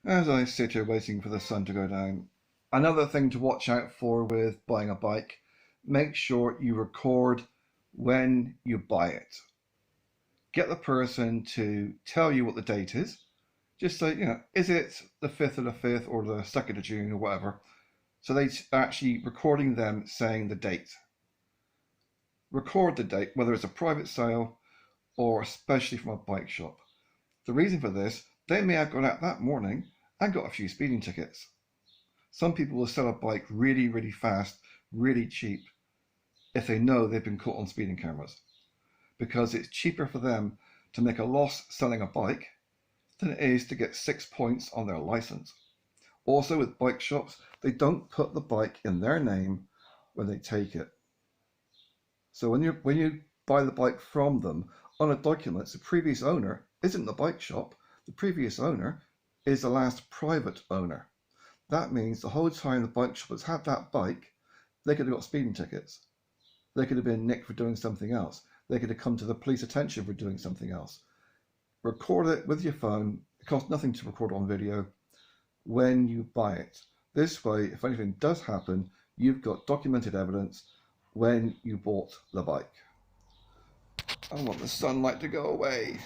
As I sit here waiting for the sun to go down, another thing to watch out for with buying a bike, make sure you record when you buy it. Get the person to tell you what the date is. Just say, is it the 5th of the 5th or the 2nd of June or whatever. So they actually recording them saying the date. Record the date, whether it's a private sale or especially from a bike shop. The reason for this, they may have gone out that morning and got a few speeding tickets. Some people will sell a bike really, really fast, really cheap, if they know they've been caught on speeding cameras, because it's cheaper for them to make a loss selling a bike than it is to get 6 points on their license. Also, with bike shops, they don't put the bike in their name when they take it. So when you buy the bike from them, on a document, the previous owner isn't the bike shop. The previous owner is the last private owner. That means the whole time the bike shop has had that bike, they could have got speeding tickets. They could have been nicked for doing something else. They could have come to the police attention for doing something else. Record it with your phone. It costs nothing to record on video when you buy it. This way, if anything does happen, you've got documented evidence when you bought the bike. I want the sunlight to go away.